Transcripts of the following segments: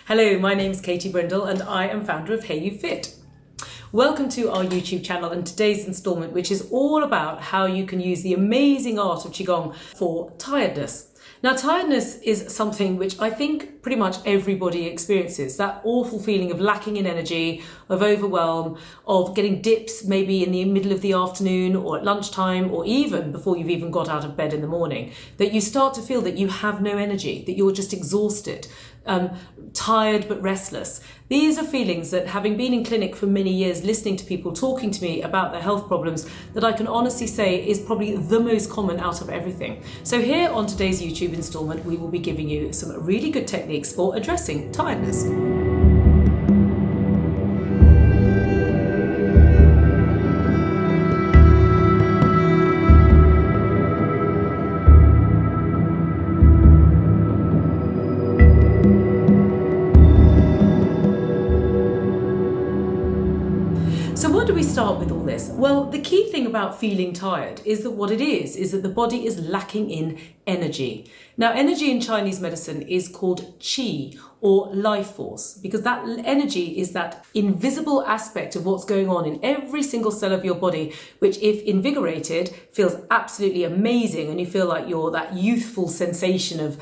Hello, my name's Katie Brindle and I am founder of Hayo'uFit. Welcome to our YouTube channel and today's instalment, which is all about how you can use the amazing art of Qigong for tiredness. Now, tiredness is something which I think pretty much everybody experiences, that awful feeling of lacking in energy, of overwhelm, of getting dips maybe in the middle of the afternoon or at lunchtime or even before you've even got out of bed in the morning, that you start to feel that you have no energy, that you're just exhausted, tired but restless. These are feelings that, having been in clinic for many years, listening to people talking to me about their health problems, that I can honestly say is probably the most common out of everything. So here on today's YouTube installment, we will be giving you some really good techniques for addressing tiredness. So where do we start with all this? Well, the key thing about feeling tired is that what it is that the body is lacking in energy. Now, energy in Chinese medicine is called Qi, or life force, because that energy is that invisible aspect of what's going on in every single cell of your body, which, if invigorated, feels absolutely amazing, and you feel like you're that youthful sensation of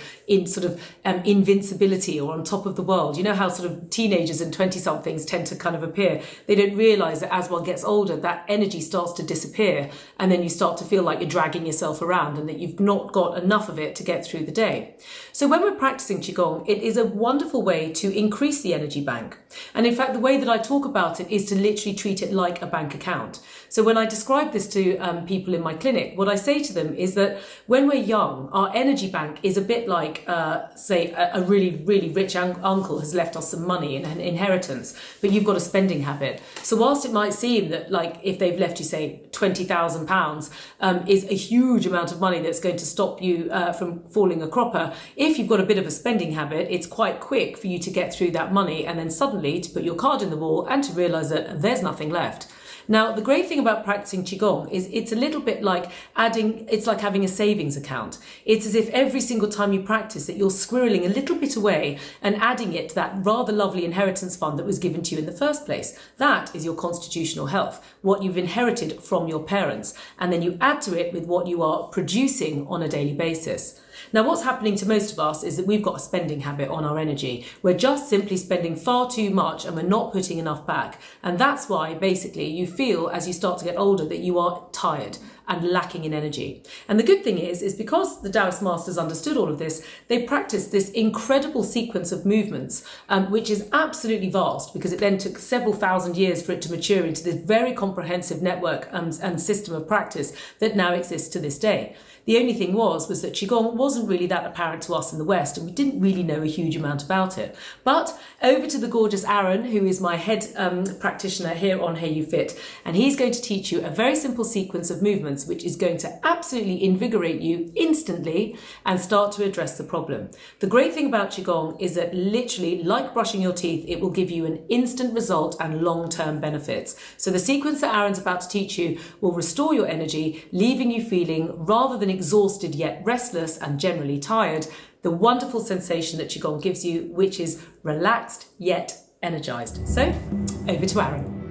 invincibility or on top of the world. You know how sort of teenagers and 20-somethings tend to kind of appear. They don't realise that as one gets older, that energy starts to disappear, and then you start to feel like you're dragging yourself around and that you've not got enough of it to get through the day. So when we're practicing Qigong, it is a wonderful way to increase the energy bank. And in fact, the way that I talk about it is to literally treat it like a bank account. So when I describe this to people in my clinic, what I say to them is that when we're young, our energy bank is a bit like, say, a really, really rich uncle has left us some money in an inheritance, but you've got a spending habit. So whilst it might seem that, like, if they've left you, say, £20,000 is a huge amount of money that's going to stop you from falling a cropper, if you've got a bit of a spending habit, it's quite quick for you to get through that money and then suddenly to put your card in the wall and to realise that there's nothing left. Now, the great thing about practicing Qigong is it's a little bit like it's like having a savings account. It's as if every single time you practice that you're squirreling a little bit away and adding it to that rather lovely inheritance fund that was given to you in the first place. That is your constitutional health, what you've inherited from your parents. And then you add to it with what you are producing on a daily basis. Now, what's happening to most of us is that we've got a spending habit on our energy. We're just simply spending far too much and we're not putting enough back. And that's why basically you feel as you start to get older that you are tired and lacking in energy. And the good thing is because the Taoist masters understood all of this, they practiced this incredible sequence of movements, which is absolutely vast because it then took several thousand years for it to mature into this very comprehensive network and system of practice that now exists to this day. The only thing was that Qigong wasn't really that apparent to us in the West, and we didn't really know a huge amount about it. But over to the gorgeous Arron, who is my head practitioner here on Hayo'uFit, and he's going to teach you a very simple sequence of movements which is going to absolutely invigorate you instantly and start to address the problem. The great thing about Qigong is that literally, like brushing your teeth, it will give you an instant result and long-term benefits. So the sequence that Arron's about to teach you will restore your energy, leaving you feeling, rather than exhausted yet restless and generally tired, the wonderful sensation that Qigong gives you, which is relaxed yet energized. So over to Arron.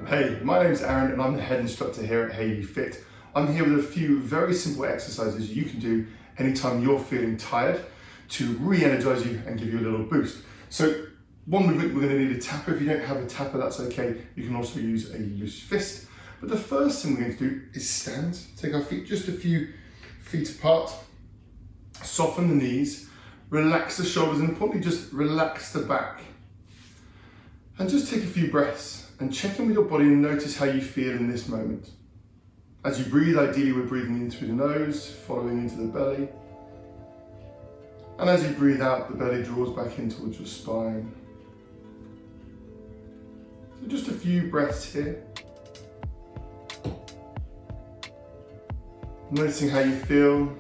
Hey, my name's Arron and I'm the head instructor here at Hayo'uFit. I'm here with a few very simple exercises you can do anytime you're feeling tired to re-energize you and give you a little boost. So one movement, we're going to need a tapper. If you don't have a tapper, that's okay. You can also use a loose fist. But the first thing we're going to do is stand. Take our feet just a few feet apart. Soften the knees. Relax the shoulders and importantly, just relax the back. And just take a few breaths and check in with your body and notice how you feel in this moment. As you breathe, ideally we're breathing in through the nose, following into the belly. And as you breathe out, the belly draws back in towards your spine. So just a few breaths here. Noticing how you feel.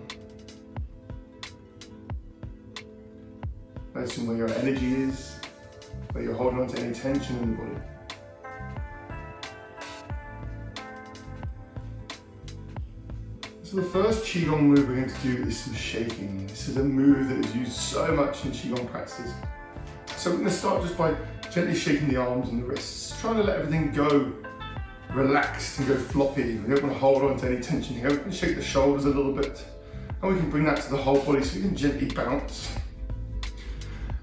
Noticing where your energy is, where you're holding on to any tension in the body. So the first Qigong move we're going to do is some shaking. This is a move that is used so much in Qigong practices. So we're going to start just by gently shaking the arms and the wrists, trying to let everything go relaxed and go floppy. We don't want to hold on to any tension here. We can shake the shoulders a little bit, and we can bring that to the whole body so we can gently bounce.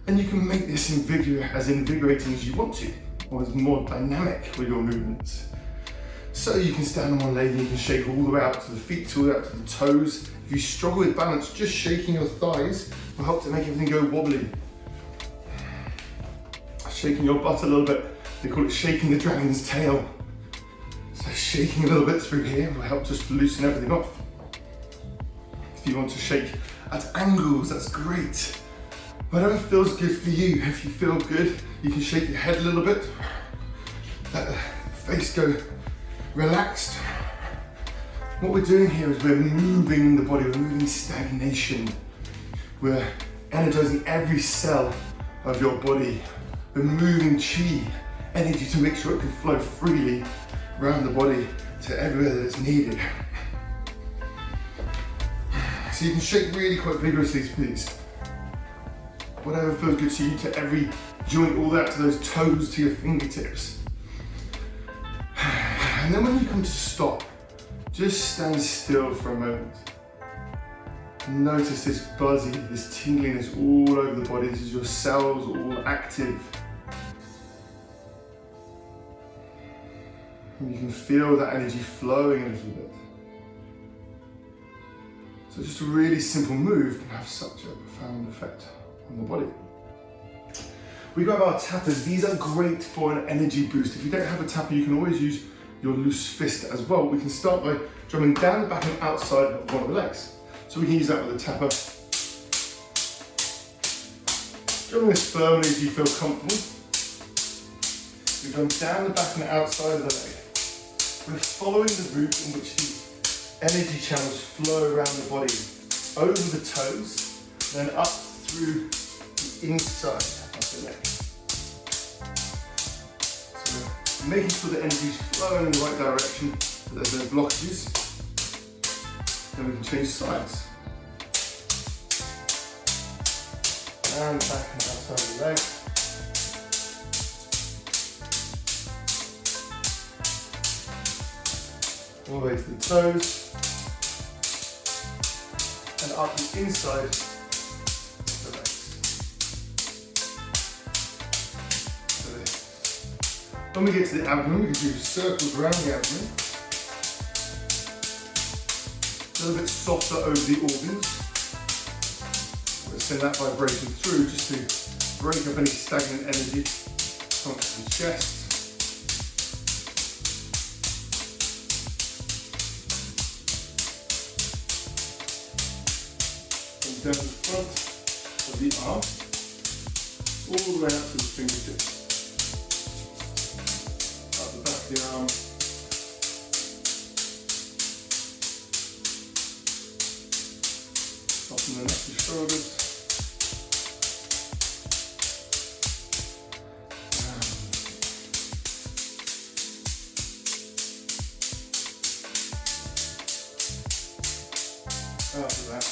And you can make this as invigorating as you want to, or as more dynamic with your movements. So you can stand on one leg and you can shake all the way out to the feet, all the way out to the toes. If you struggle with balance, just shaking your thighs will help to make everything go wobbly. Shaking your butt a little bit, they call it shaking the dragon's tail. So shaking a little bit through here will help just loosen everything off. If you want to shake at angles, that's great. Whatever feels good for you. If you feel good, you can shake your head a little bit. Let the face go relaxed. What we're doing here is we're moving the body, we're moving stagnation. We're energizing every cell of your body. We're moving chi, energy, to make sure it can flow freely around the body to everywhere that it's needed. So you can shake really quite vigorously, please. Whatever feels good to you, to every joint, all that to those toes, to your fingertips. And then when you come to stop, just stand still for a moment. Notice this buzzy, this tingliness all over the body. This is your cells all active. And you can feel that energy flowing a little bit. So just a really simple move can have such a profound effect on the body. We grab our tappers. These are great for an energy boost. If you don't have a tapper, you can always use your loose fist as well. We can start by drumming down the back and outside of one of the legs. So we can use that with a tapper. Drumming as firmly as you feel comfortable. We drum down the back and outside of the leg. We're following the route in which these energy channels flow around the body, over the toes, then up through the inside of the leg. So we're making sure the energy is flowing in the right direction, so there's no blockages. Then we can change sides. And back and outside of the leg. All the way to the toes, and up the inside of the legs. So when we get to the abdomen, we can do circles around the abdomen. A little bit softer over the organs. We'll send that vibration through just to break up any stagnant energy. Come up to the chest. Down the front of the arm, all the way out to the fingertips. Up the back of the arm. Soften the neck and shoulders. After that.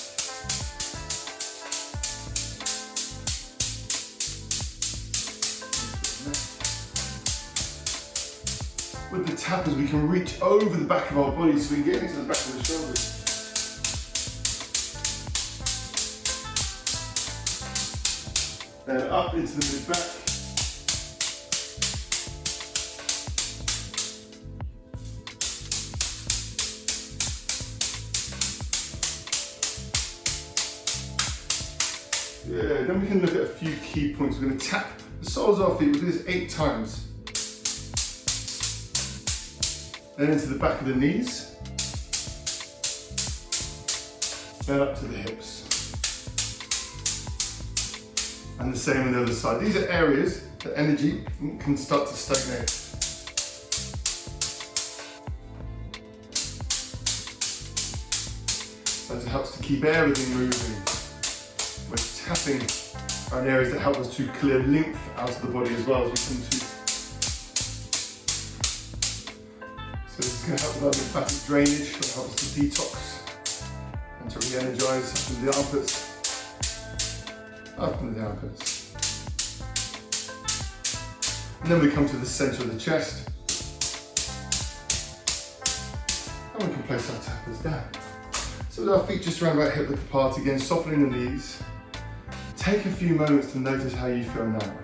With the tappers, we can reach over the back of our body so we can get into the back of the shoulders. Then up into the mid-back. Yeah, then we can look at a few key points. We're going to tap the soles of our feet. We'll do this 8 times. Then into the back of the knees, then up to the hips. And the same on the other side. These are areas that energy can start to stagnate. So it helps to keep everything moving. We're tapping around areas that help us to clear lymph out of the body as well as we come to. So this is going to help with our lymphatic drainage, it'll help us to detox. And to re-energize up into the armpits, up into the armpits. And then we come to the center of the chest. And we can place our tappers down. So with our feet just around about hip width apart again, softening the knees. Take a few moments to notice how you feel now.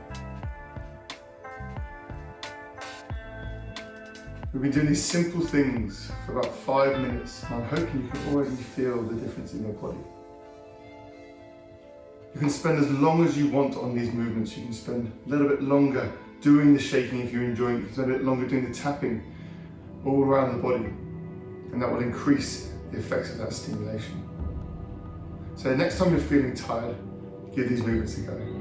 We've been doing these simple things for about 5 minutes, and I'm hoping you can already feel the difference in your body. You can spend as long as you want on these movements. You can spend a little bit longer doing the shaking if you're enjoying it. You can spend a bit longer doing the tapping all around the body, and that will increase the effects of that stimulation. So next time you're feeling tired, give these movements a go.